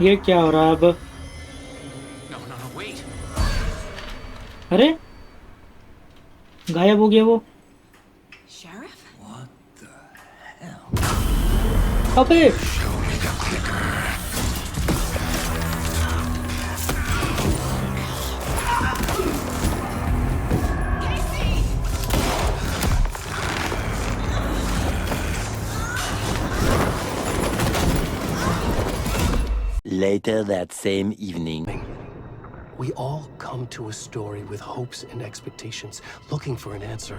ये क्या हो रहा है अब? No, no, no, wait. अरे गायब हो गया वो। Sheriff? What the hell? अबे Show me the clicker. Later that same evening. We all come to a story with hopes and expectations, looking for an answer.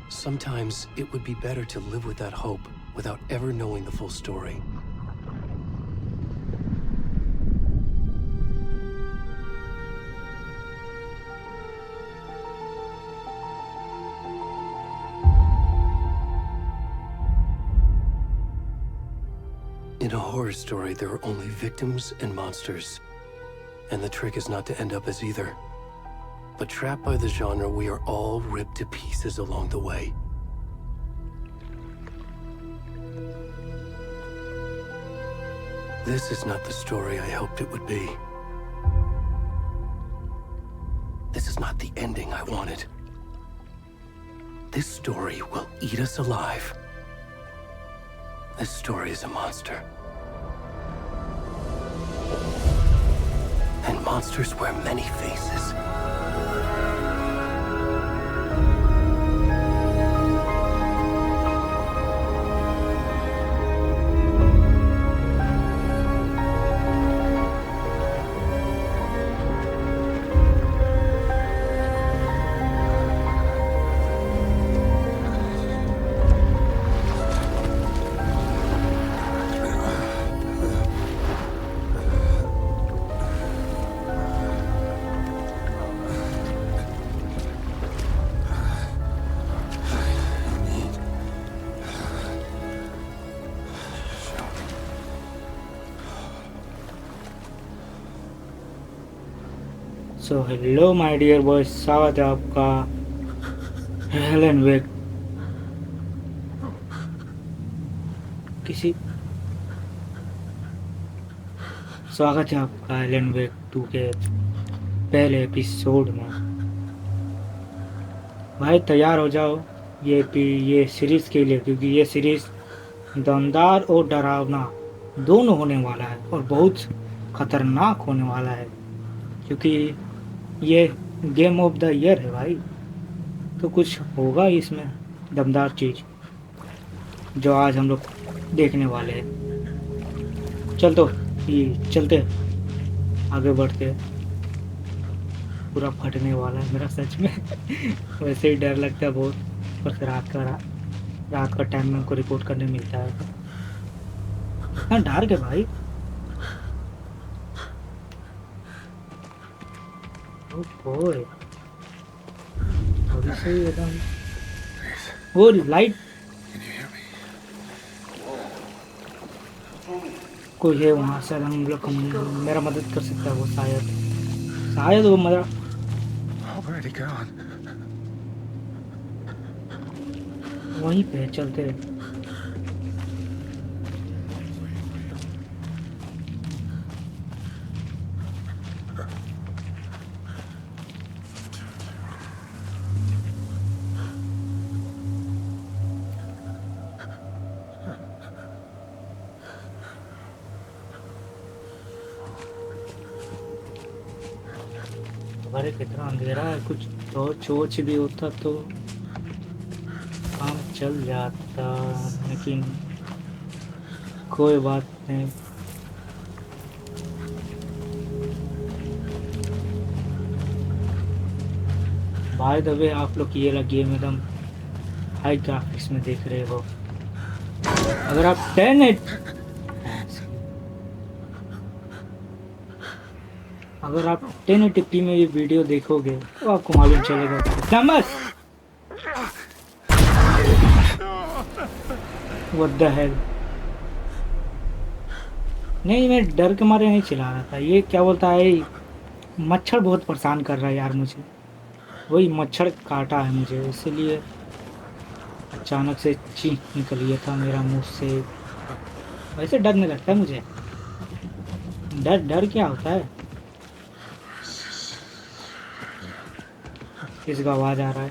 Sometimes it would be better to live with that hope without ever knowing the full story. In a horror story, there are only victims and monsters. And the trick is not to end up as either. But trapped by the genre, we are all ripped to pieces along the way. This is not the story I hoped it would be. This is not the ending I wanted. This story will eat us alive. This story is a monster. And monsters wear many faces. So hello my dear boys, स्वागत है आपका Elon वेक किसी स्वागत है आपका Elon वेक 2 के पहले episode में। भाई तैयार हो जाओ ये सीरीज़ के लिए, क्योंकि ये सीरीज़ दमदार और डरावना दोनों होने वाला है और बहुत ख़तरनाक होने वाला है, क्योंकि ये गेम ऑफ द ईयर है भाई। तो कुछ होगा इसमें दमदार चीज़ जो आज हम लोग देखने वाले हैं। चलते आगे बढ़ते। पूरा फटने वाला है मेरा सच में वैसे ही डर लगता है बहुत, बस रात का टाइम में हमको रिपोर्ट करने मिलता है। इतना डार्क है भाई। ओए थोड़ी सी एकदम वो लाइट कोई है वहाँ, शायद हम लोग मेरा मदद कर सकता है वो, शायद वो मेरा वहीं पे चलते हैं। अरे कितना अंधेरा है, कुछ तो चोच भी होता तो काम चल जाता, लेकिन कोई बात नहीं। बाय द वे आप लोग ये लगी गेम एकदम हाई ग्राफिक्स में देख रहे हो। अगर आप 1080p में ये वीडियो देखोगे तो आपको मालूम चलेगा। What the hell. नहीं, मैं डर के मारे नहीं चिल्ला रहा था। ये क्या बोलता है, मच्छर बहुत परेशान कर रहा है यार मुझे। वही मच्छर काटा है मुझे, इसलिए अचानक से चीख निकल गया था मेरा मुंह से। वैसे डर नहीं लगता है मुझे, डर डर क्या होता है? किसका आवाज आ रहा है?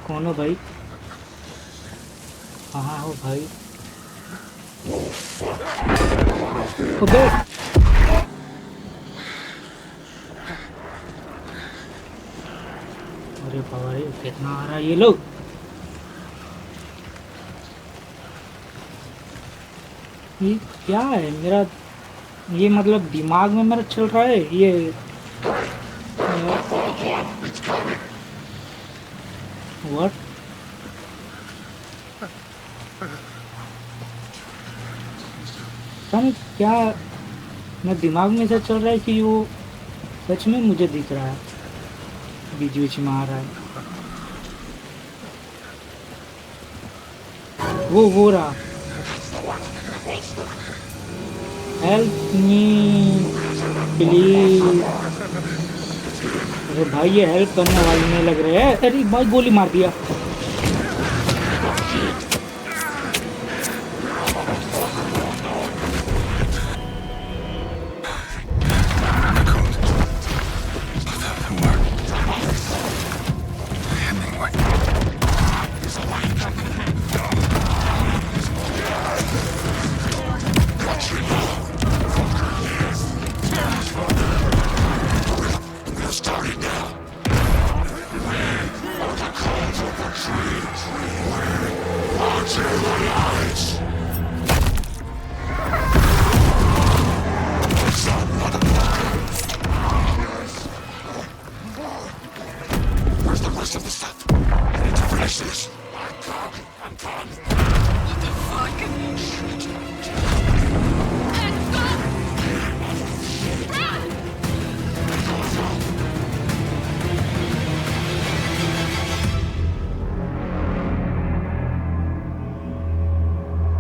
कौन हो भाई? कहाँ हो भाई? अबे अरे बाबा रे, कितना आ रहा है ये लोग? ये क्या है मेरा? ये मतलब दिमाग में मेरा चल रहा है ये। व्हाट? पता नहीं क्या मेरे दिमाग में ऐसा चल रहा है कि वो सच में मुझे दिख रहा है, बीच बीच में आ रहा है। वो हो रहा, हेल्प मी प्लीज। अरे भाई ये हेल्प करने वाले नहीं लग रहे हैं। अरे भाई गोली मार दिया।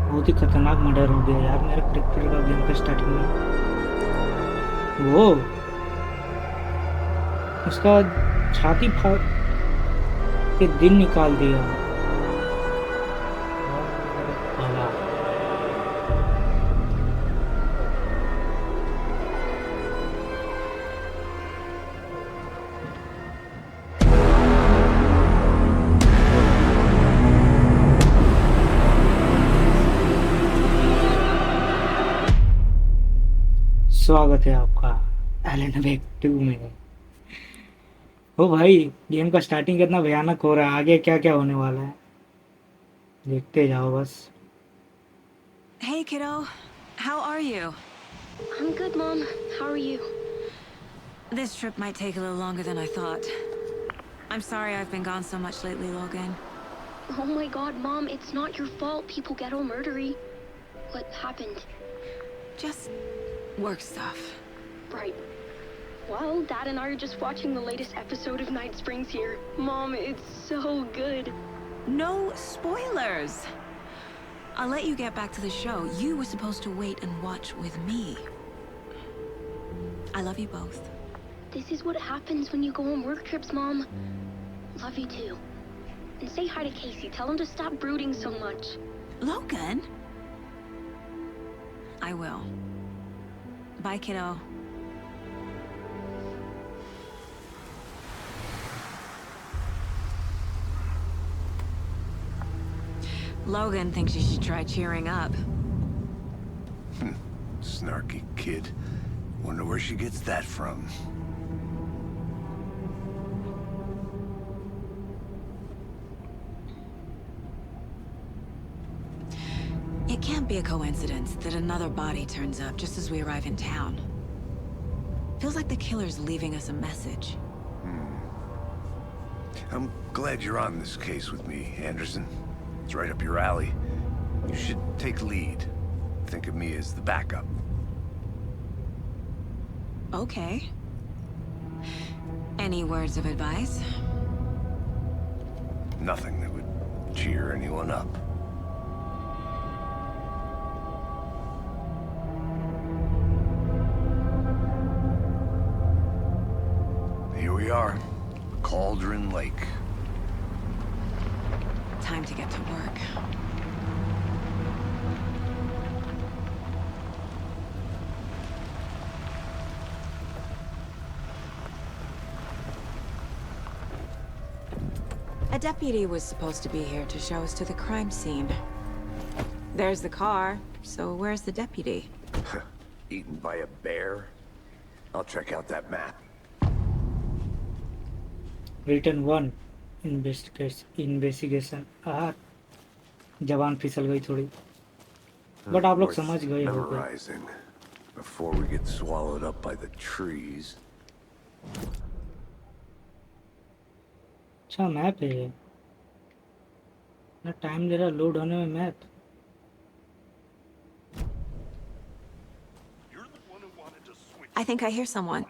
बहुत ही खतरनाक मर्डर हो गया यार मेरे क्रिकेट का गेम के स्टार्टिंग में। वो उसका छाती फाड़ के दिल निकाल दिया। भला स्वागत है आपका एलन वेक 2 में। ओ भाई गेम का स्टार्टिंग कितना भयानक हो रहा है, आगे क्या क्या होने वाला है देखते जाओ बस। Hey, kiddo. How are you? I'm good, Mom. How are you? This trip might take a little longer than I thought. I'm sorry I've been gone so much lately, Logan. Oh my god, Mom, it's not your fault people get all murdery. What happened? Just work stuff. Right. Well, Dad and I are just watching the latest episode of Night Springs here. Mom, it's so good. No spoilers! I'll let you get back to the show. You were supposed to wait and watch with me. I love you both. This is what happens when you go on work trips, Mom. Love you too. And say hi to Casey. Tell him to stop brooding so much. Logan? I will. Bye, kiddo. Logan thinks you should try cheering up. Snarky kid. Wonder where she gets that from. It can't be a coincidence that another body turns up just as we arrive in town. Feels like the killer's leaving us a message. I'm glad you're on this case with me, Anderson. It's right up your alley. You should take lead. Think of me as the backup. Okay. Any words of advice? Nothing that would cheer anyone up. Here we are. Cauldron Lake. Time to get to work. A deputy was supposed to be here to show us to the crime scene. There's the car, so where's the deputy? Eaten by a bear? I'll check out that map. Written 1 investigation जबान फिसल गई थोड़ी but आप लोग Worth समझ गए होगे memorizing before we get swallowed up by the trees. अच्छा मैप है ये ना टाइम ले रहा लोड होने में map I think I hear someone.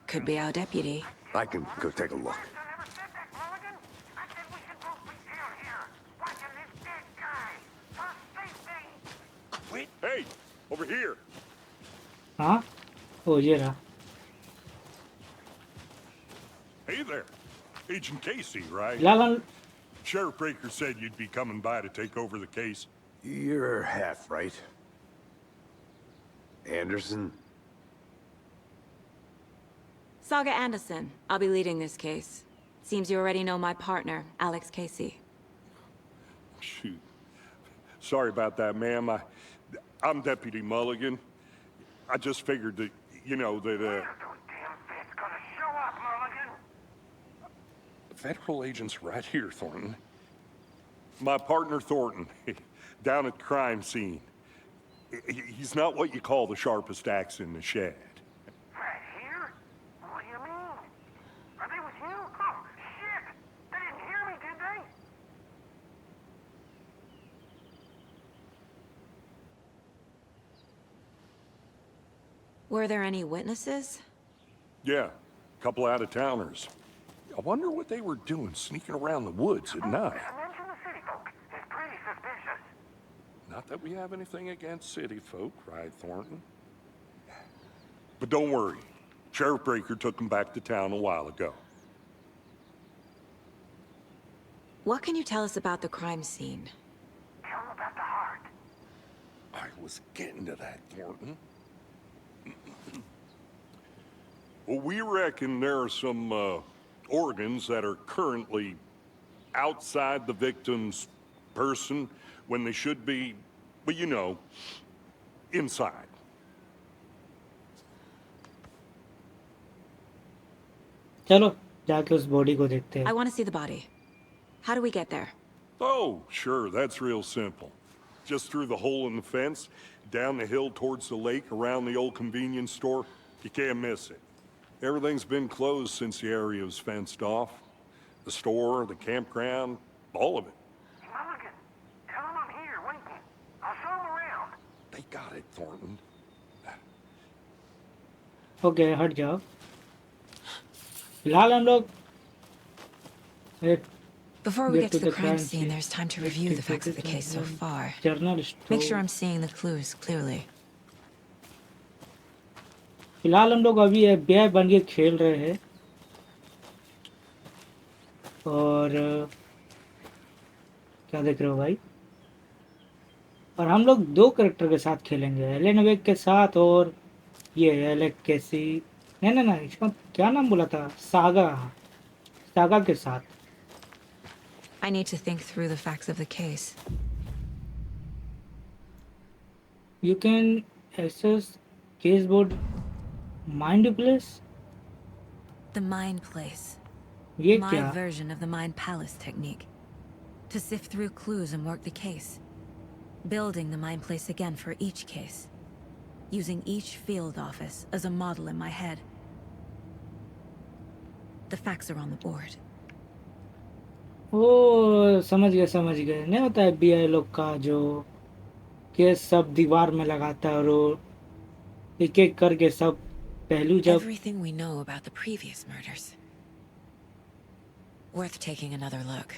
Could be our deputy. I can go take a look. Hey, over here. हाँ ओ ये रहा Hey there. Agent Casey, right? Lalan Sheriff Breaker said you'd be coming by to take over the case. You're half right. Anderson? Saga Anderson. I'll be leading this case. Seems you already know my partner, Alex Casey. Shoot. Sorry about that, ma'am. I'm Deputy Mulligan. I just figured that, you know, that, Federal agent's right here, Thornton. My partner, Thornton, down at the crime scene. He's not what you call the sharpest axe in the shed. Right here? What do you mean? Are they with you? Oh, shit! They didn't hear me, did they? Were there any witnesses? Yeah, a couple out-of-towners. I wonder what they were doing sneaking around the woods at night. Mention the city folk. It's pretty suspicious. Not that we have anything against city folk, right, Thornton? But don't worry. Sheriff Breaker took them back to town a while ago. What can you tell us about the crime scene? Tell them about the heart. I was getting to that, Thornton. Well, we reckon there are some, organs that are currently outside the victim's person when they should be, well, you know, inside. चलो जाके उस body को देखते हैं I want to see the body. How do we get there? Oh, sure, that's real simple. Just through the hole in the fence, down the hill towards the lake, around the old convenience store. You can't miss it. Everything's been closed since the area was fenced off. The store, the campground, all of it. Mulligan, tell them I'm here, waiting. I'll show them around. They got it, Thornton. Okay हट जाओ फिलहाल हम लोग Before we get to the the crime crime scene, scene. there's time to review the facts of the case so far. Journal Make sure I'm seeing the clues clearly. फिलहाल हम लोग अभी FBI बन के खेल रहे हैं और क्या देख रहे हो भाई और हम लोग दो कैरेक्टर के साथ खेलेंगे एलन वेक के साथ और ये एलेक्स केसी नहीं इसका क्या नाम बोला था सागा के साथ I need to think through the facts of the case. You can access caseboard mind place The Mind Place. ये My क्या version of the Mind Palace technique. To sift through clues and work the case. Building the Mind Place again for each case. Using each field office as a model in my head. The facts are on the board. ओ समझ गए नहीं होता है FBI लोग का जो case सब दीवार में लगाता है और वो एक एक करके सब पहलू जब Everything we know about the previous murders. Worth taking another look.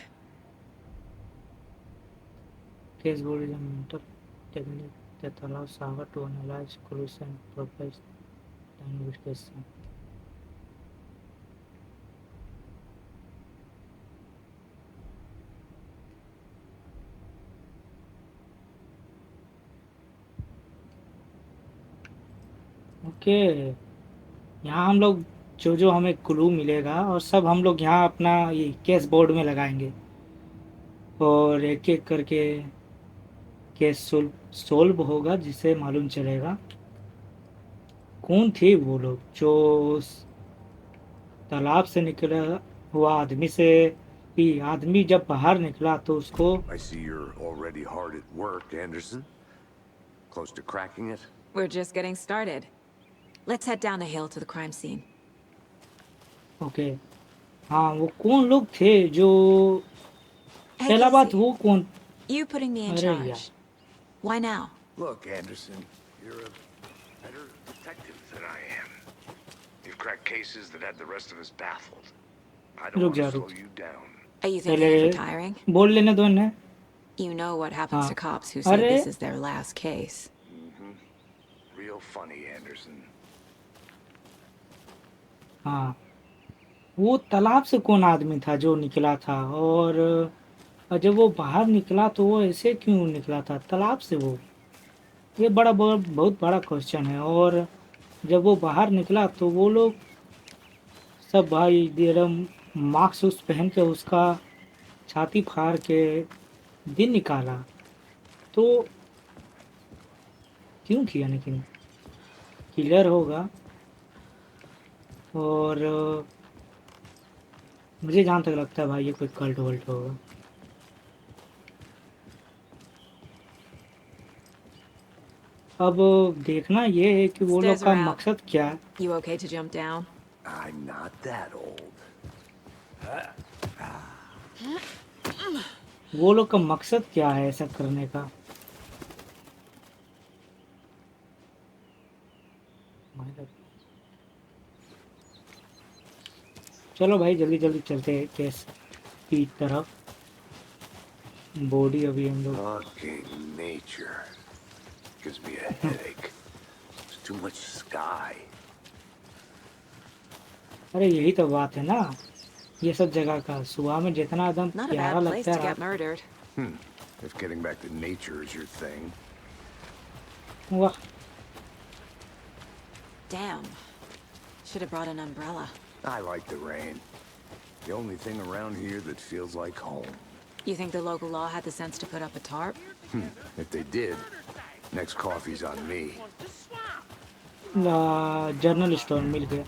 caseboard is a mental technique that allows Saga to analyze clues and provide the investigation. Okay, यहाँ हम लोग जो जो हमें क्लू मिलेगा और सब हम लोग यहाँ अपना ये केस बोर्ड में लगाएंगे और एक एक करके केस सोल्व होगा, जिससे मालूम चलेगा कौन थे वो लोग जो उस तालाब से निकला हुआ आदमी से भी। आदमी जब बाहर निकला तो उसको I see you're already hard at work, Anderson. Close to cracking it? We're just getting started. Let's head down the hill to the crime scene. Okay, हाँ वो कौन लोग थे जो Hey, पहला बात Casey. वो कौन। You putting me in अरे यार, charge. Why now? Look, Anderson, you're a better detective than I am. You've cracked cases that had the rest of us baffled. I don't रुक want जा to रुक slow जा। you down. Are you thinking of पहले retiring? बोल लेने दो इन्हें। You know what happens हाँ, to cops who say अरे this is their last case. Real funny, Anderson. हाँ, वो तालाब से कौन आदमी था जो निकला था, और जब वो बाहर निकला तो वो ऐसे क्यों निकला था तालाब से वो। ये बहुत बड़ा क्वेश्चन है। और जब वो बाहर निकला तो वो लोग सब भाई मास्क उस पहन के उसका छाती फाड़ के दिन निकाला, तो क्यों किया, लेकिन किलर होगा। और मुझे जहाँ तक लगता है भाई ये कोई कल्ट वल्ट होगा। अब देखना ये है कि वो लोग Stairs का are out. मकसद क्या है। You okay to jump down? I'm not that old. वो लोग का मकसद क्या है ऐसा करने का। चलो भाई जल्दी जल्दी चलते हैं केस की तरफ। बॉडी अभी हम लोग Fucking nature. Gives me a headache. There's too much sky. अरे यही तो बात है ना, ये सब जगह का सुबह में जितना एकदम Not a प्यारा bad place लगता to है get murdered. If getting back to nature is your thing. वाह। Damn. Should have brought an umbrella. I like the rain. The only thing around here that feels like home. You think the local law had the sense to put up a tarp? If they did, next coffee's on me. General store मिल गया।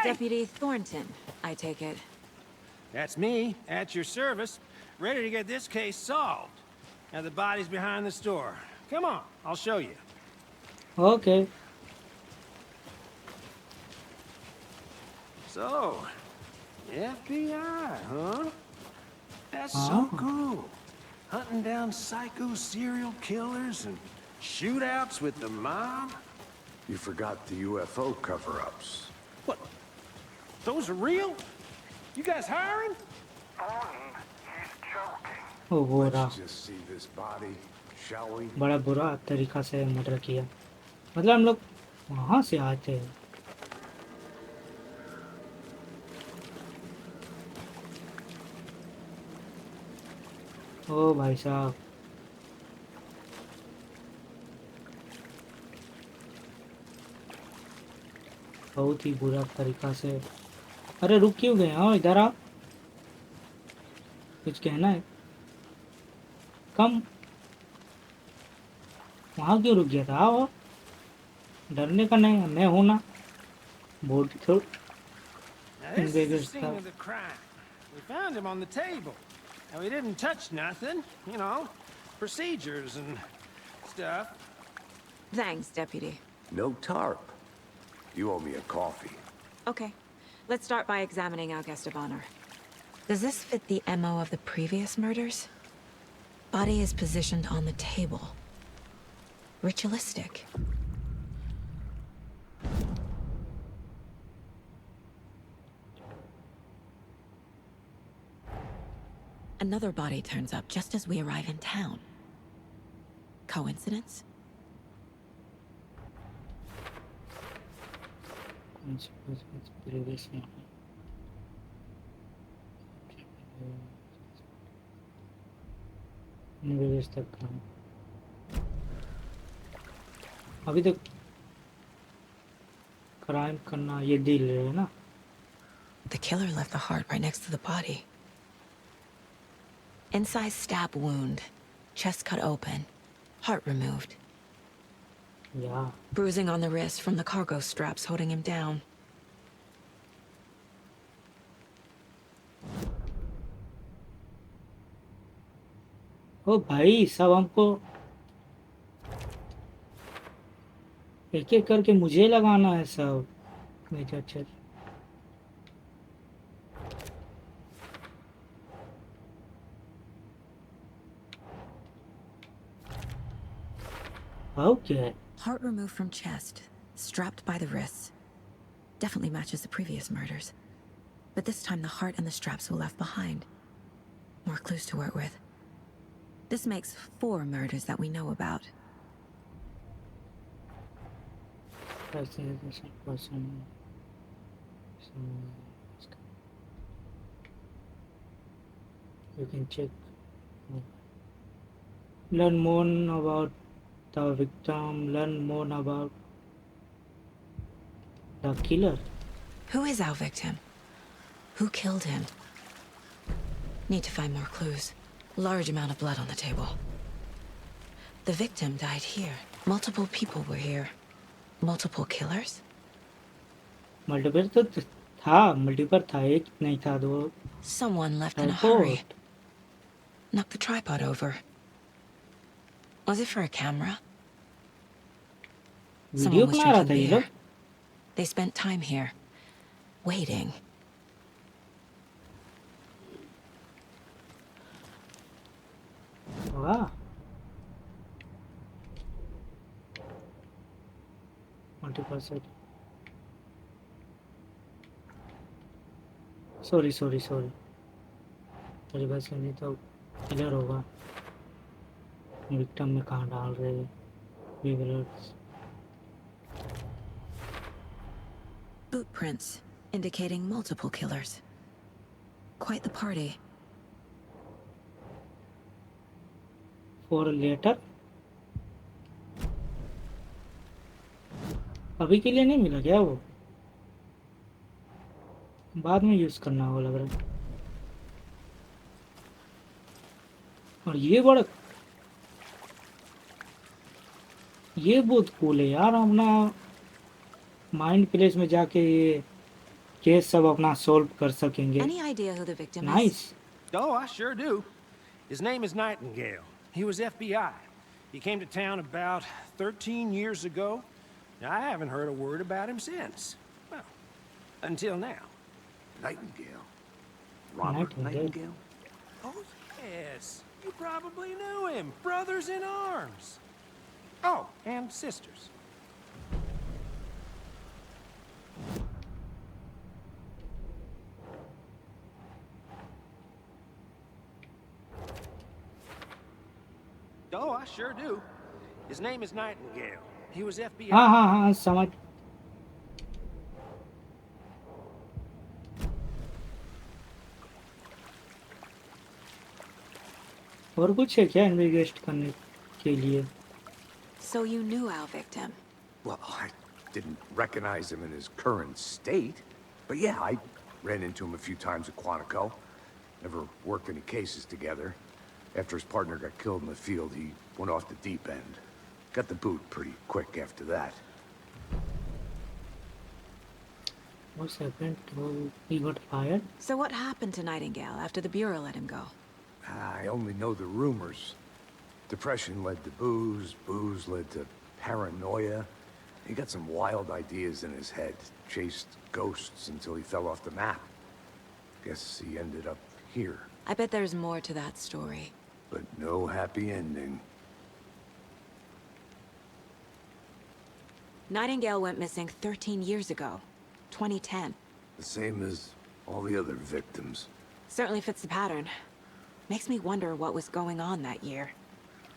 Deputy Thornton, I take it. That's me, at your service, ready to get this case solved. Now the body's behind the store. Come on, I'll show you. Okay, So, FBI, huh? That's so Ah. cool. Hunting down psycho serial killers and shootouts with the mob. You forgot the UFO cover-ups. What? Those are real? You guys hiring? He's joking. ओ वो रहा, Let's just see this body, shall we? बड़ा बुरा तरीका से murder किया। मतलब हम लोग वहाँ से आए थे। ओ भाई साहब, बहुत ही बुरा तरीका से। अरे रुक क्यों गए? हाँ इधर आ, कुछ कहना है? कम वहाँ क्यों रुक गया था? आओ, डरने का नहीं, मैं हूं ना। बोर्ड थोड़ Now this is the Invaders scene stuff. of the crime. We found him on the table. And we didn't touch nothing, you know, procedures and stuff. Thanks, Deputy. No tarp. You owe me a coffee. Okay, let's start by examining our guest of honor. Does this fit the MO of the previous murders? Body is positioned on the table. Ritualistic. Another body turns up just as we arrive in town. Coincidence? अभी तक crime करना ये दिल है ना? The killer left the heart right next to the body. Inside stab wound, chest cut open, heart removed. या Bruising on the wrist from the cargo straps holding him down. ओ भाई सब हमको एक एक करके मुझे लगाना है सब। Major check okay. Heart removed from chest, strapped by the wrists. Definitely matches the previous murders. But this time the heart and the straps were left behind. More clues to work with. This makes 4 murders that we know about. You can check. Learn more about the victim. Learn more about the killer. Who is our victim? Who killed him? Need to find more clues. Large amount of blood on the table. The victim died here. Multiple people were here. Multiple killers? Multiple तो था, multiple था, एक नहीं था, दो। Someone left in a hurry. Knocked the tripod over. Was it for a camera? Video Someone was बना रहा था drinking ये beer. लोग। They spent time here, waiting. वाह, multiple set. Sorry sorry sorry, मेरी बात सुनी तो किलर होगा। विक्टिम में कहाँ डाल रहे हैं? Viewers Boot prints indicating multiple killers. Quite the party. For later. अभी के लिए नहीं मिला क्या वो? बाद में यूज करना होगा लग रहा है। और ये बहुत कूल है यार। अपना माइंड प्लेस में जाके ये केस सब अपना सॉल्व कर सकेंगे। Any idea who the victim is? Nice. Oh, I sure do. His name is Nightingale. He was FBI. He came to town about 13 years ago. Now, I haven't heard a word about him since. Well, until now. Nightingale? Robert Nightingale? Nightingale? Oh, yes. You probably knew him. Brothers in arms. Oh, and sisters. Oh, I sure do. His name is Nightingale. He was FBI. हाँ हाँ हाँ समझ। और कुछ है क्या investigate करने के लिए? So you knew our victim. Well, I didn't recognize him in his current state. But yeah, I ran into him a few times at Quantico. Never worked any cases together. After his partner got killed in the field, he went off the deep end. Got the boot pretty quick after that. What's happened? He got fired? So what happened to Nightingale after the Bureau let him go? I only know the rumors. Depression led to booze, booze led to paranoia. He got some wild ideas in his head, chased ghosts until he fell off the map. Guess he ended up here. I bet there's more to that story. But no happy ending. Nightingale went missing 13 years ago, 2010. The same as all the other victims. Certainly fits the pattern. Makes me wonder what was going on that year.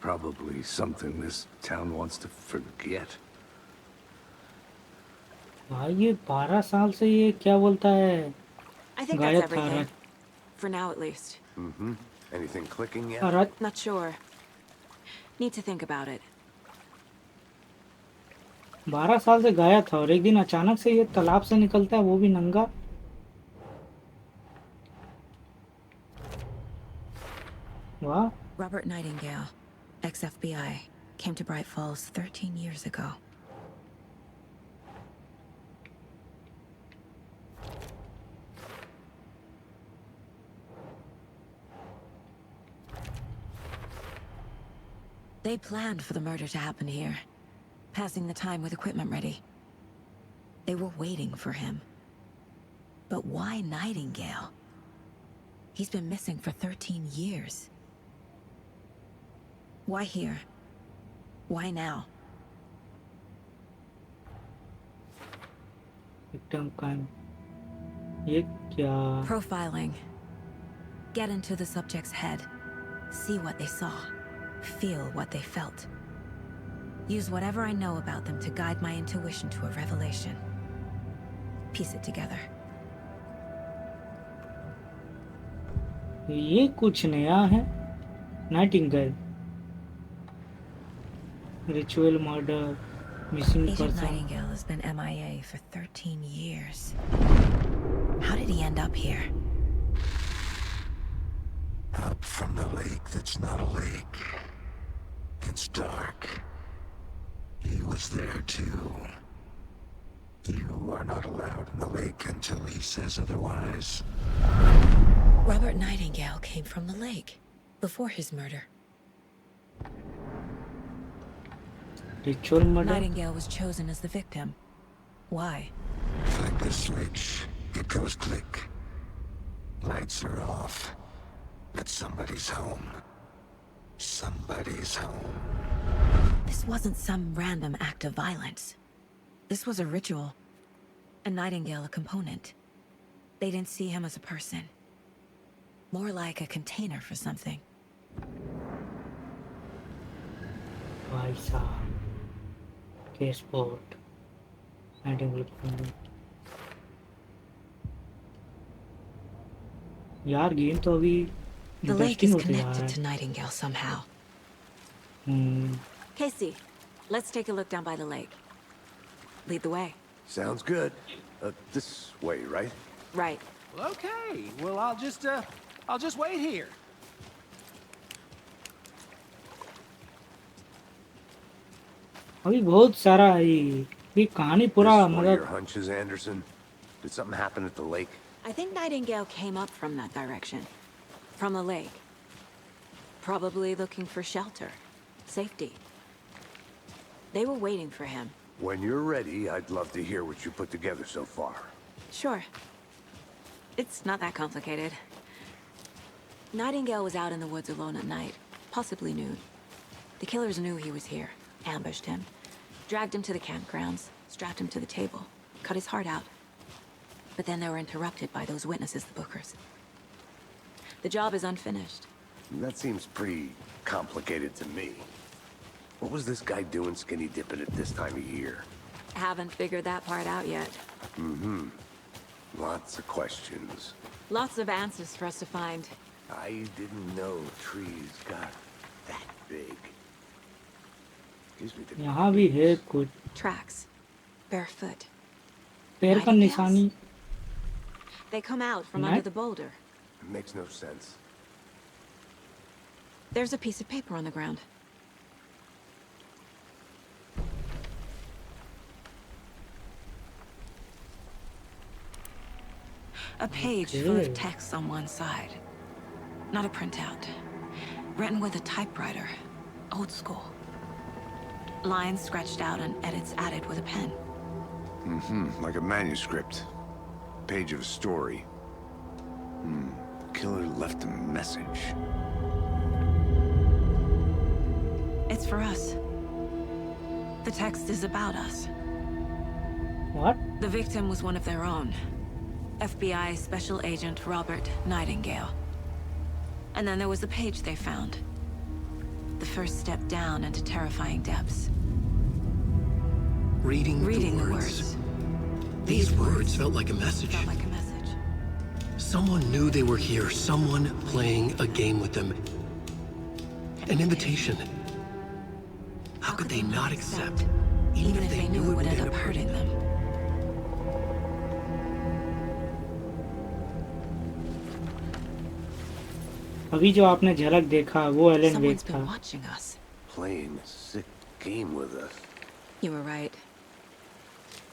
Probably something this town wants to forget. भाई ये 12 साल से ये क्या बोलता है? I think गायब that's था everything. For now, at least. Mm-hmm. Anything clicking yet? रात। Not sure. Need to think about it. 12 साल से गायब था और एक दिन अचानक से ये तालाब से निकलता है, वो भी नंगा। वाह। Robert Nightingale, ex-FBI, came to Bright Falls 13 years ago. They planned for the murder to happen here, passing the time with equipment ready. They were waiting for him. But why Nightingale? He's been missing for 13 years. Why here? Why now? victim crime. ये क्या? Profiling. Get into the subject's head. See what they saw. Feel what they felt. Use whatever I know about them to guide my intuition to a revelation. Piece it together. ये कुछ नया है। Nightingale, ritual murder, missing Agent person. Nightingale has been MIA for 13 years. How did he end up here? Up from the lake that's not a lake. It's dark. He was there too. You are not allowed in the lake until he says otherwise. Robert Nightingale came from the lake before his murder. Ritual murder. Nightingale was chosen as the victim. Why? Flick the switch. It goes click. Lights are off. But somebody's home. Somebody's home. This wasn't some random act of violence. This was a ritual. And Nightingale a component. They didn't see him as a person. More like a container for something. भाई साहब, के spot. यार game तो अभी The lake is interesting होते जा रहा connected to है। Nightingale somehow. Hmm, Casey, let's take a look down by the lake. Lead the way. Sounds good. This way, right? Right. Well, okay. Well, I'll just wait here. अभी बहुत सारा है ये कहानी पूरा This one of your मतलब hunches, Anderson? Did something happen at the lake? I think Nightingale came up from that direction. From the lake. Probably looking for shelter. Safety. They were waiting for him. When you're ready, I'd love to hear what you put together so far. Sure. It's not that complicated. Nightingale was out in the woods alone at night, possibly nude. The killers knew he was here, ambushed him, dragged him to the campgrounds, strapped him to the table, cut his heart out. But then they were interrupted by those witnesses, the Bookers. The job is unfinished. That seems pretty complicated to me. What was this guy doing skinny dipping at this time of year? Haven't figured that part out yet. Mm-hmm. Lots of questions. Lots of answers for us to find. I didn't know trees got that big. Gives me the यहाँ भी है कुछ Tracks. Barefoot. पैर का निशानी। They come out from under the boulder. It makes no sense. There's a piece of paper on the ground. A page full of text on one side. Not a printout. Written with a typewriter. Old school. Lines scratched out and edits added with a pen. Mm-hmm. Like a manuscript. Page of a story. Killer left a message. It's for us. The text is about us. What? The victim was one of their own. FBI Special Agent Robert Nightingale. And then there was the page they found. The first step down into terrifying depths. Reading Reading the words. the These words felt like a message. Felt like a message. Someone knew they were here, someone playing a game with them. An invitation. How could they not accept, even if they knew it would अभी जो आपने झलक देखा वो Elon wake Someone's been था। watching us. Playing a sick game with us. You were right.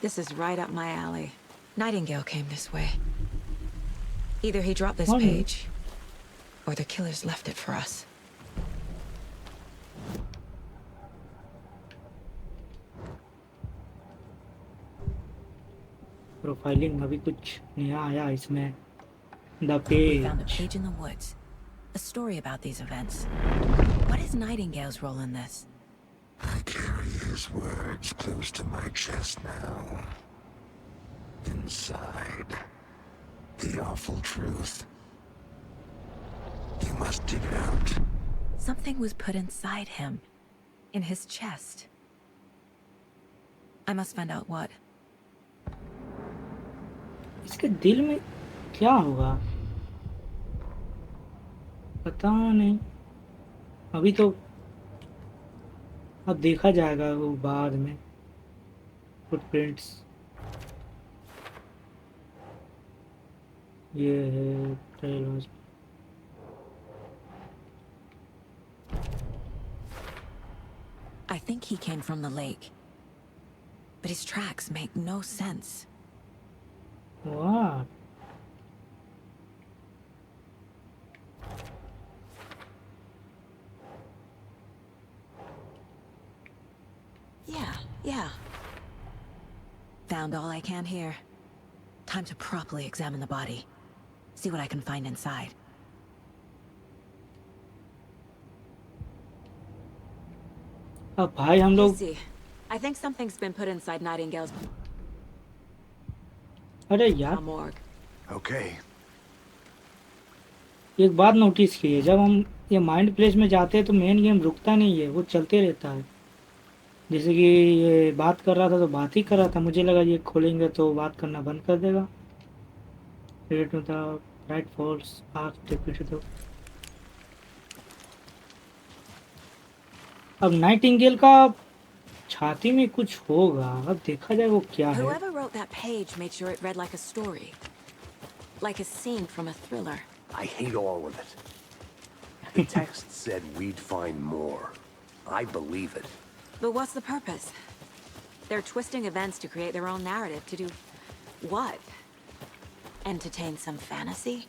This is right up my alley. Nightingale came this way. Either he dropped this और page, or the killers left it for us. Profiling अभी कुछ नया आया इसमें। The We found a page. page in the woods. A story about these events. What is Nightingale's role in this? I carry his words close to my chest now. Inside, the awful truth. You must dig it out. Something was put inside him. In his chest. I must find out what. इसके दिल में क्या होगा पता नहीं। अभी तो अब देखा जाएगा वो बाद में। फुटप्रिंट्स ये है trailers. I think he came from the lake. But his tracks make no sense. वाह Yeah. Found all I can here. Time to properly examine the body. See what I can find inside. अब भाई हम लोग Easy. I think something's been put inside Nightingale's अरे यार morgue. Okay. एक बात notice की है, जब हम ये माइंड प्लेस में जाते हैं तो मेन गेम रुकता नहीं है, वो चलते रहता है। जैसे कि ये बात कर रहा था तो बात ही कर रहा था, मुझे लगा ये खोलेंगे तो बात करना बंद कर देगा। राइट फॉल्स तो अब नाइटिंगेल का छाती में कुछ होगा, अब देखा जाए वो क्या है। Whoever wrote that page made sure it read like a story. Like a scene from a thriller. I hate all of it. The text said we'd find more. I believe it. But what's the purpose? They're twisting events to create their own narrative. To do what? Entertain some fantasy?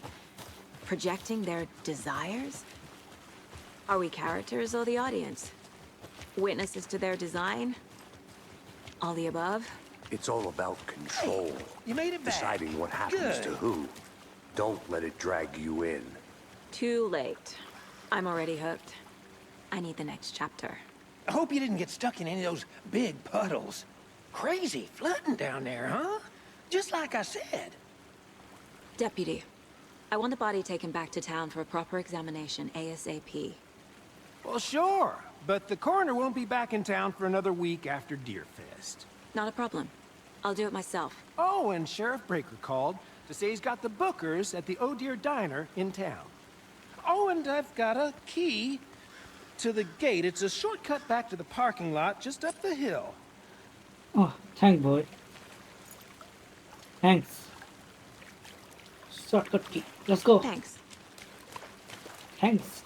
Projecting their desires? Are we characters or the audience? Witnesses to their design? All the above? It's all about control. You made it back. Deciding what happens to Good. who. Don't let it drag you in. Too late. I'm already hooked. I need the next chapter. I hope you didn't get stuck in any of those big puddles. Crazy flooding down there, huh? Just like I said. Deputy, I want the body taken back to town for a proper examination ASAP. Well, sure. But the coroner won't be back in town for another week after Deerfest. Not a problem. I'll do it myself. Oh, and Sheriff Breaker called to say he's got the bookers at the Oh Dear Diner in town. Oh, and I've got a key to the gate. It's a shortcut back to the parking lot just up the hill. Oh, thank boy. Thanks. Shortcut key. Let's go. Thanks. Thanks.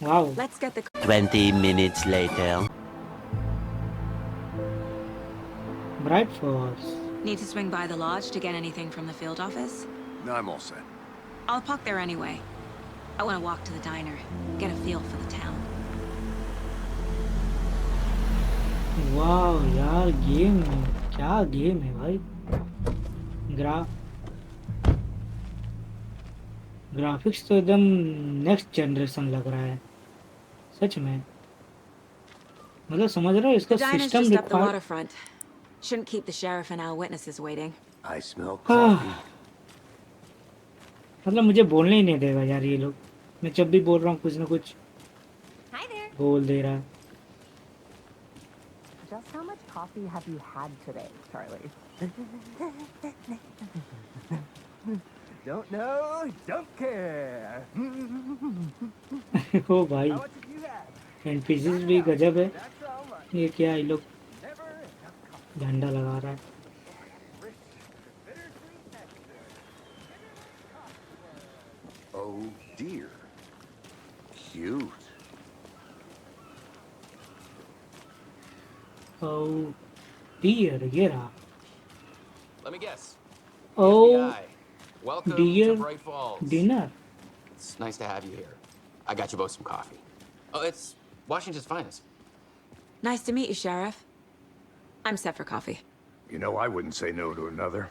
Wow. Let's get the... 20 minutes later. Bright Falls. Need to swing by the lodge to get anything from the field office? No, I'm all set. I'll park there anyway. I want to walk to the diner, get a feel for the town. वाह यार, game है, क्या game है भाई। Graphics तो एकदम next generation लग रहा है सच में। मतलब समझ रहे हो इसका The diner's system just up the require. waterfront. Shouldn't keep the sheriff and our witnesses waiting. I smell coffee. मतलब मुझे बोलने ही नहीं देगा यार ये लोग। मैं जब भी बोल रहा हूँ कुछ ना कुछ बोल दे रहा है। Just how much coffee have you had today, Charlie? Don't know, don't care. ओ भाई, How much have you had? NPCs भी गजब है। That's all much. ये क्या ये लोग Never enough coffee. झंडा लगा रहा है। Oh dear. cute. Oh dear, ये रहा. Let me guess. The Oh FBI. Welcome to dear Bright Falls. dinner. It's nice to have you here. I got you both some coffee. Oh, it's Washington's finest. Nice to meet you, Sheriff. I'm set for coffee. You know, I wouldn't say no to another.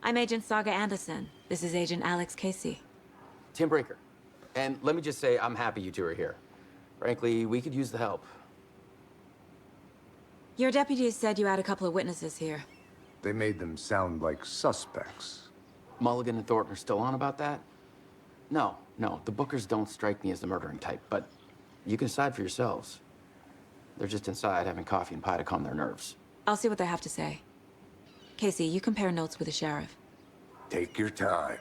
I'm Agent Saga Anderson. This is Agent Alex Casey. Tim Breaker. And let me just say, I'm happy you two are here. Frankly, we could use the help. Your deputies said you had a couple of witnesses here. They made them sound like suspects. Mulligan and Thornton are still on about that? No, the Bookers don't strike me as the murdering type, but you can decide for yourselves. They're just inside having coffee and pie to calm their nerves. I'll see what they have to say. Casey, you compare notes with the sheriff. Take your time.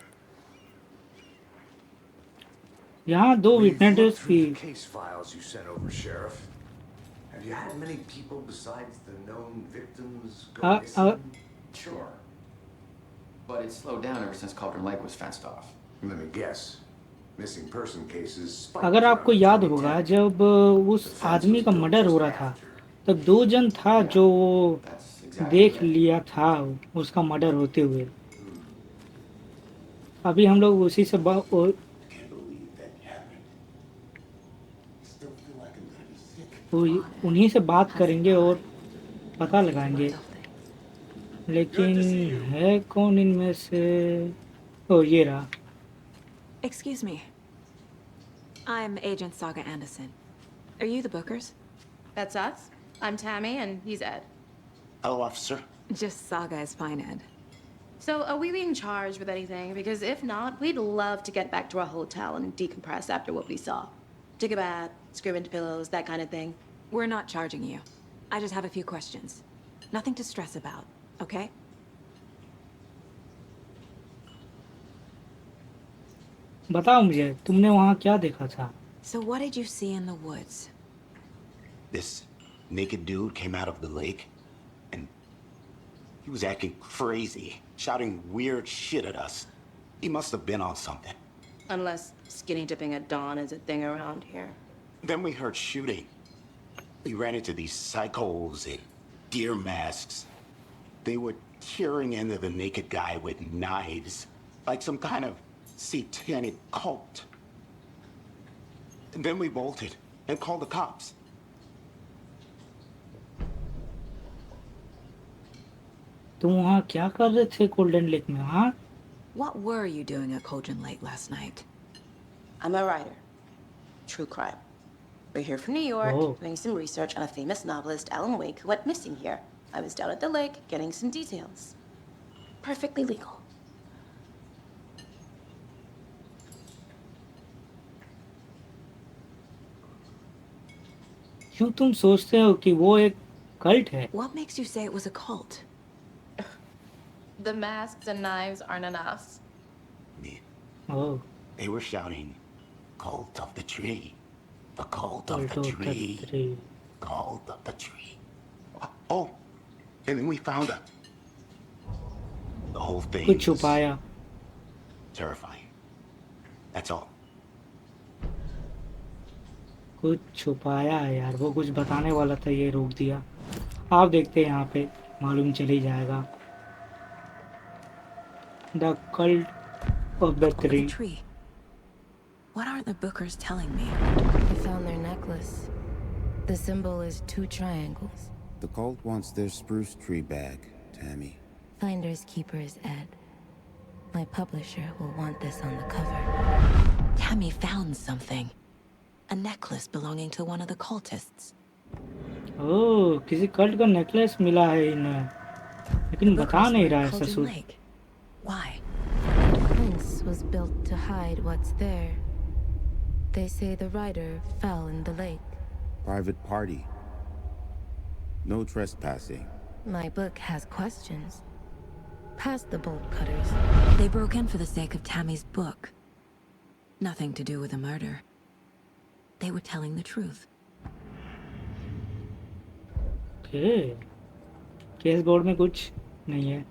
यहाँ दो We've looked witnesses through the की. case files you sent over, Sheriff. Have you had many people besides the known victims go missing? Sure. But it's slowed down ever since Cauldron Lake was fenced off. Let me guess. Missing person cases spiked अगर आपको around याद 2010. होगा जब उस आदमी का murder हो रहा था तब दो जन था जो देख लिया था उसका मर्डर होते हुए. अभी हम लोग उसी से उन्हीं से बात करेंगे और पता लगाएंगे. लेकिन है कौन इनमें से. ओ ये रहा. Excuse me. I'm Agent Saga Anderson. Are you the Bookers? That's us. I'm Tammy, and he's Ed. Hello, officer. Just Saga is fine, Ed. So, are we being charged with anything? Because if not, we'd love to get back to our hotel and decompress after what we saw. Take a bath, scream into pillows, that kind of thing. We're not charging you. I just have a few questions. Nothing to stress about, okay? बताओ मुझे तुमने वहाँ क्या देखा था. So what did you see in the woods? This naked dude came out of the lake, and he was acting crazy, shouting weird shit at us. He must have been on something. Unless skinny dipping at dawn is a thing around here. Then we heard shooting. We ran into these psychos in deer masks. They were tearing into the naked guy with knives, like some kind of satanic cult. And then we bolted and called the cops. तुम वहाँ क्या कर रहे थे golden lake में. हाँ. What were you doing at Cauldron Lake last night? I'm a writer. True crime. We're here from New York, doing some research on a famous novelist, Alan Wake, who went missing here. I was down at the lake, getting some details. Perfectly legal. क्यों तुम सोचते हो कि वो एक cult है. What makes you say it was a cult? The masks and knives aren't enough. Oh. They were shouting, "Cult of the tree. The cult of the tree. Cult of the tree." Oh, and then we found her. The whole thing कुछ छुपाया. terrifying. That's all. कुछ छुपाया है यार. वो कुछ बताने वाला था ये रोक दिया. आप देखते हैं यहाँ पे मालूम चल ही जाएगा. The cult of the tree. What are the Bookers telling me? They found their necklace. The symbol is 2 triangles. The cult wants their spruce tree back, Tammy. Finders keepers, Ed. My publisher will want this on the cover. Tammy found something. A necklace belonging to one of the cultists. ओह किसी cult का necklace मिला है इन्हें. लेकिन बता नहीं रहा है ससुर. Why? The fence was built to hide what's there. They say the rider fell in the lake. Private party. No trespassing. My book has questions. Past the bolt cutters. They broke in for the sake of Tammy's book. Nothing to do with the murder. They were telling the truth. Okay. Case board में कुछ नहीं है.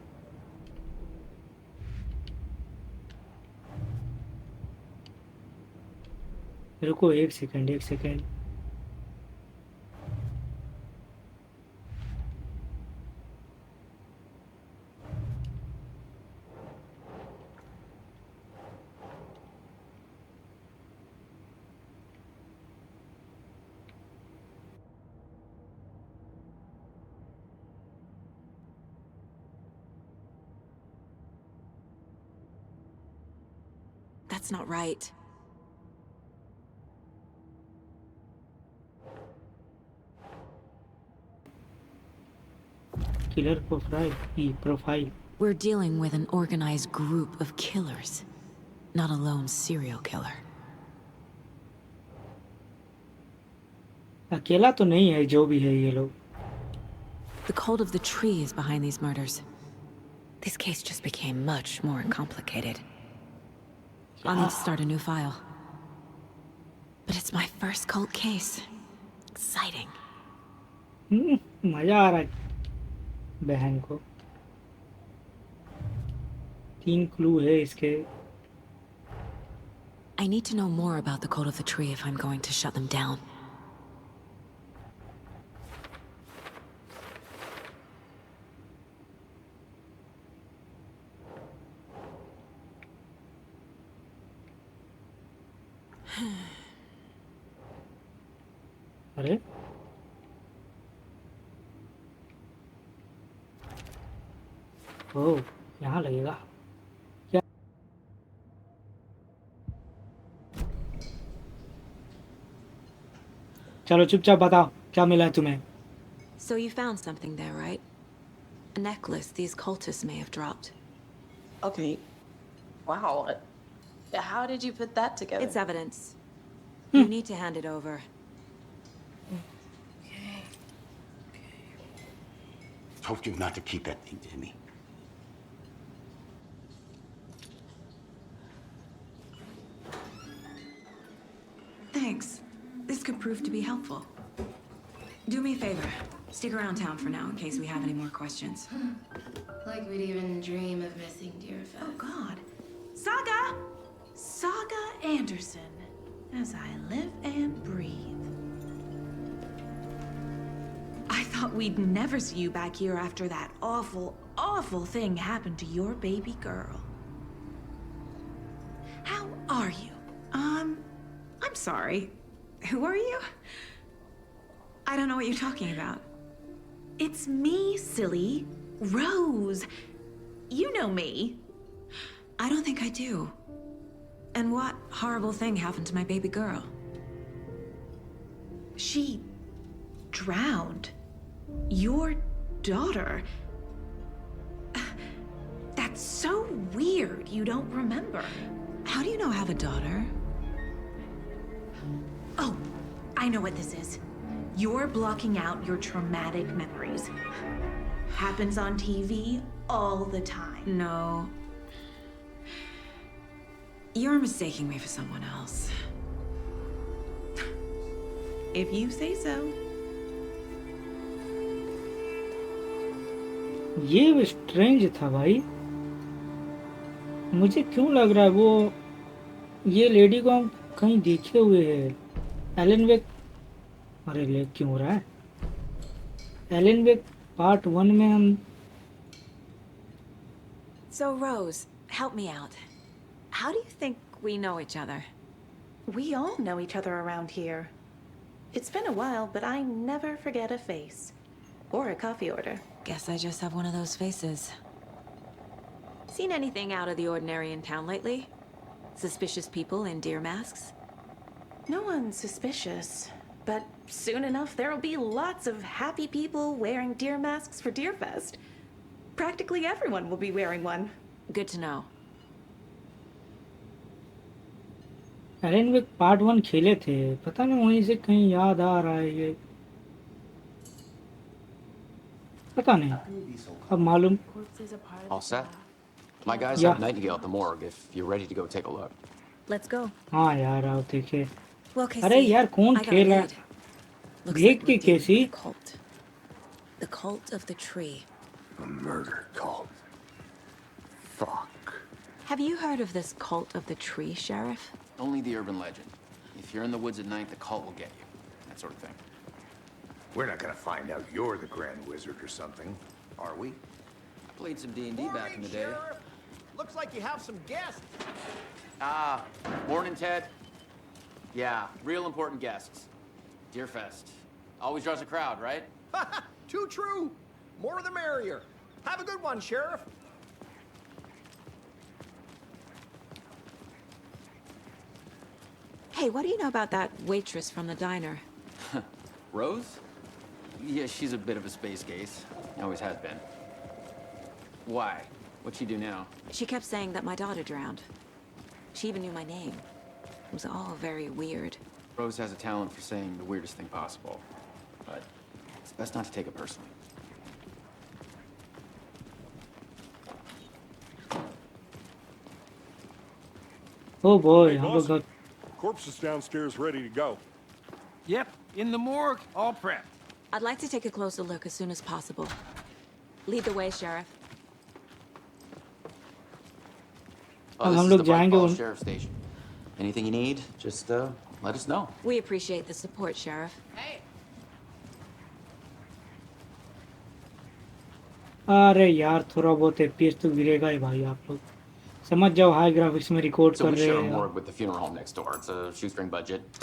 रुको एक second एक second. That's not right. Killer profile. We're dealing with an organized group of killers, not a lone serial killer. अकेला तो नहीं है जो भी है ये लोग। The cult of the tree is behind these murders. This case just became much more complicated. I'll need to start a new file. But it's my first cult case. Exciting. मजा आ रहा है बहन को। 3 क्लू है इसके। I need to know more about the cult of the tree if I'm going to shut them down. अरे ओह यहाँ लगेगा क्या? चलो चुपचाप बताओ क्या मिला तुम्हें? So you found something there, right? A necklace these cultists may have dropped. Okay. Wow. How did you put that together? It's evidence. You need to hand it over. Told you not to keep that thing to me. Thanks. This could prove to be helpful. Do me a favor. Stick around town for now in case we have any more questions. Like we'd even dream of missing Deerfest. Oh, God. Saga! Saga Anderson. As I live and breathe. I thought we'd never see you back here after that awful, awful thing happened to your baby girl. How are you? I'm sorry. Who are you? I don't know what you're talking about. It's me, silly. Rose. You know me. I don't think I do. And what horrible thing happened to my baby girl? She drowned. Your daughter. That's so weird you don't remember. How do you know I have a daughter? Oh, I know what this is. You're blocking out your traumatic memories. Happens on TV all the time. No. You're mistaking me for someone else. If you say so. ये strange था भाई। मुझे क्यों लग रहा है वो ये लेडी को हम कहीं देखे हुए हैं। एलन वेक। अरे लेक क्यों हो रहा है? एलन वेक पार्ट 1 में हम। So Rose, help me out. How do you think we know each other? We all know each other around here. It's been a while, but I never forget a face. Or a coffee order. Guess I just have one of those faces. Seen anything out of the ordinary in town lately? Suspicious people in deer masks? No one's suspicious. But soon enough, there'll be lots of happy people wearing deer masks for Deerfest. Practically everyone will be wearing one. Good to know. Alan Wake part 1 खेले थे। पता नहीं वहीं से कहीं याद आ रहा है ये। पता नहीं अब मालूम। All set? My guys have Nightingale at the morgue if you're ready to go take a look. Let's go. हाँ यार आओ देखे। Well, अरे यार कौन खेल रहा है? देख के कैसी? The cult of the tree. A murder cult. Fuck. Have you heard of this cult of the tree, Sheriff? Only the urban legend. If you're in the woods at night, the cult will get you. That sort of thing. We're not gonna find out you're the Grand Wizard or something, are we? Played some D&D back in the day. Sheriff. Looks like you have some guests. Ah, morning, Ted. Yeah, real important guests. Deerfest. Always draws a crowd, right? Too true. More the merrier. Have a good one, Sheriff. Hey, what do you know about that waitress from the diner? Rose? Yeah, she's a bit of a space case. Always has been. Why? What'd she do now? She kept saying that my daughter drowned. She even knew my name. It was all very weird. Rose has a talent for saying the weirdest thing possible. But it's best not to take it personally. Oh boy, Hey, हम boss. लोग Corpse is downstairs ready to go. Yep, in the morgue, all prepped. I'd like to take a closer look as soon as possible. Lead the way, Sheriff. Oh, this हम is लोग the Bright जाएंगे Falls उन- Sheriff Station. Anything you need, just let us know. We appreciate the support, Sheriff. अरे यार थोड़ा बहुत FPS तो गिरेगा ही भाई आप लोग समझ जाओ हाई ग्राफिक्स में रिकॉर्ड So कर we रहे share a हैं morgue with the funeral home next door. It's a shoestring budget.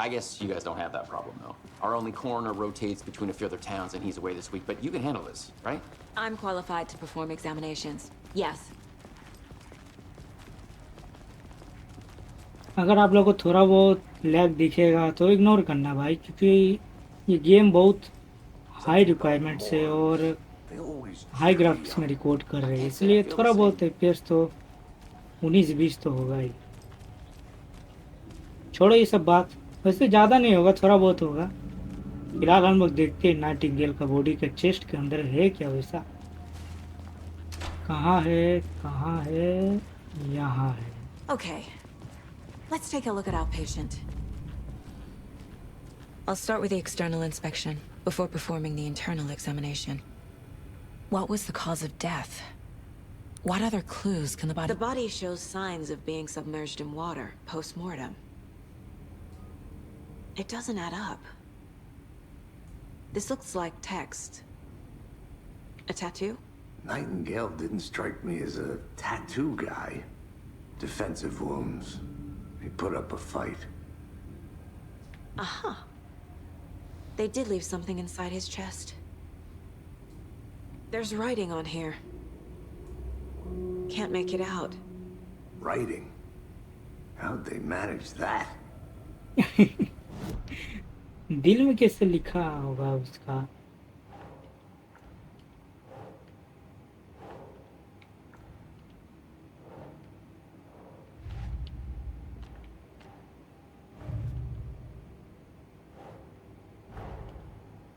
I guess you guys don't have that problem, though. Our only coroner rotates between a few other towns, and he's away this week. But you can handle this, right? I'm qualified to perform examinations. Yes. अगर आप लोगों को थोड़ा बहुत lag दिखेगा तो ignore करना भाई क्योंकि ये गेम बहुत हाई रिक्वायरमेंट्स है और हाई ग्राफिक्स में रिकॉर्ड कर रहे हैं इसलिए थोड़ा बहुत FPS तो 19-20 तो होगा ही छोड़ो ये सब बात वैसे ज़्यादा नहीं होगा थोड़ा बहुत होगा फिलहाल हम लोग देखते हैं नाइटिंगेल का बॉडी के चेस्ट के अंदर है क्या वैसा कहाँ है यहाँ है Okay. Let's take a look at our patient. I'll start with the external inspection before performing the internal examination. What was the cause of death? What other clues can the body... The body shows signs of being submerged in water post-mortem. It doesn't add up. This looks like text. A tattoo? Nightingale didn't strike me as a tattoo guy. Defensive wounds. He put up a fight. Aha. They did leave something inside his chest. There's writing on here. Can't make it out. Writing? How'd they manage that? दिल में कैसे लिखा होगा उसका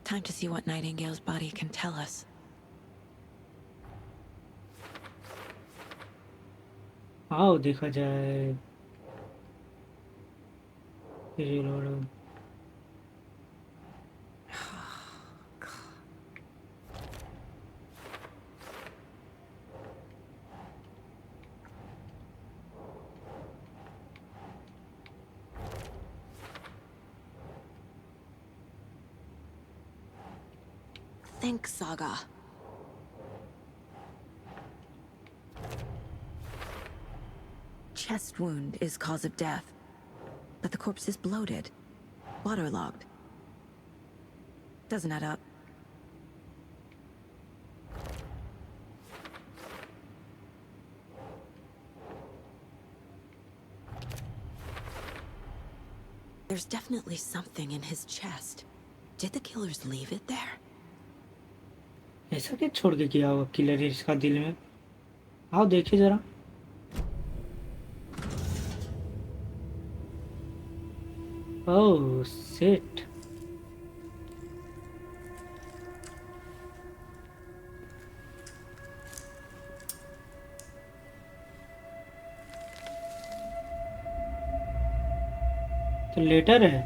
Time to see what Nightingale's body can tell us. आओ देखा जाए Reload. Think, Saga. Chest wound is cause of death, but the corpse is bloated, waterlogged. Doesn't add up. There's definitely something in his chest. Did the killers leave it there? ऐसा क्या छोड़ के किया होगा killer इसका दिल में आओ देखिए जरा ओह शिट तो लेटर है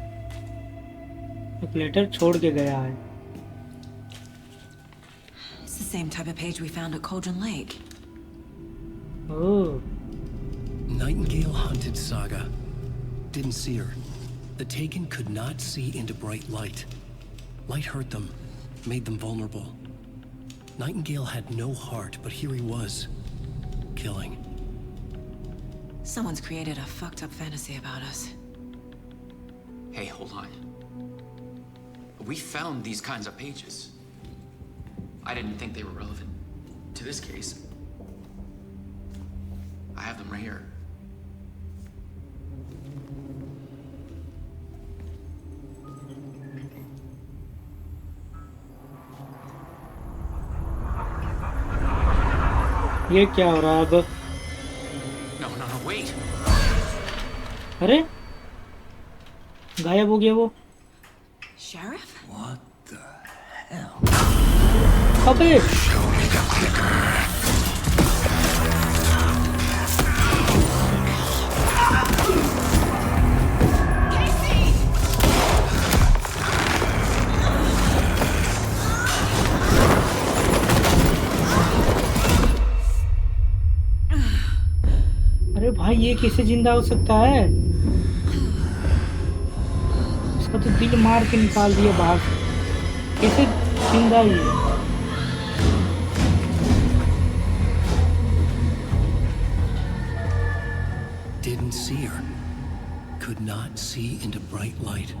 एक लेटर छोड़ के गया है It's the same type of page we found at Cauldron Lake. Oh. Nightingale hunted Saga. didn't see her. The Taken could not see into bright light. Light hurt them, made them vulnerable. Nightingale had no heart, but here he was, killing. Someone's created a fucked up fantasy about us. Hey, hold on. We found these kinds of pages. I didn't think they were relevant to this case. I have them right here. ये क्या हो रहा है अब? No, wait. अरे गायब हो गया वो। Sheriff? What the hell? अबे Show me the clicker. अरे भाई ये कैसे जिंदा हो सकता है? इसका तो दिल मार के निकाल दिया बाहर से। कैसे जिंदा है ये? Didn't see her. Could not see into bright light.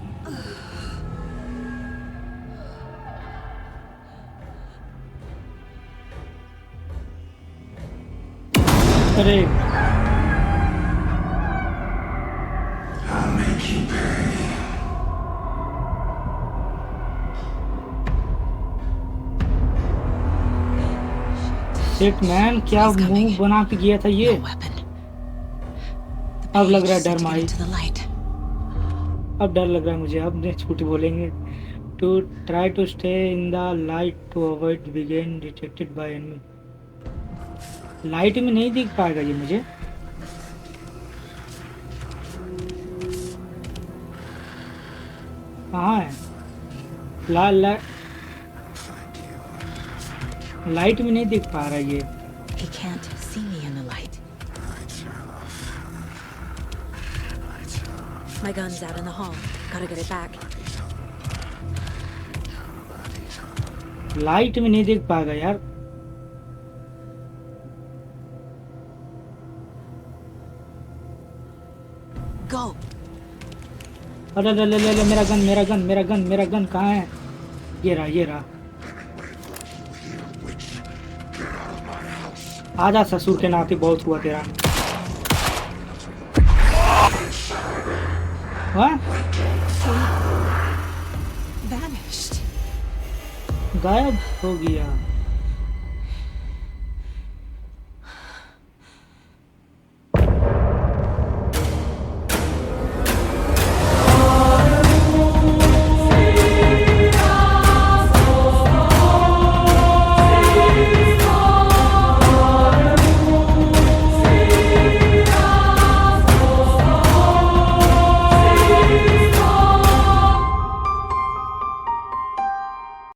अरे I'll make you pay. Shit man, क्या मुंह बना के गया था ये? अब लग रहा है डर माई। अब डर लग रहा है मुझे। अब नहीं झूठ बोलेंगे। To try to stay in the light to avoid बिगेन डिटेक्टेड बाय एनिमी। लाइट में नहीं दिख पाएगा ये मुझे। कहाँ है? लाइट में नहीं दिख पा रहा ये। He can't see me in the light. My gun's out in the hall. Gotta get it back. Light में नहीं देख पाएगा यार। Go. अरे ले ले ले मेरा गन मेरा गन मेरा गन मेरा गन कहाँ है? ये रहा ये रहा। आजा ससुर के नाते, बहुत हुआ तेरा। Vanished. गायब हो गया।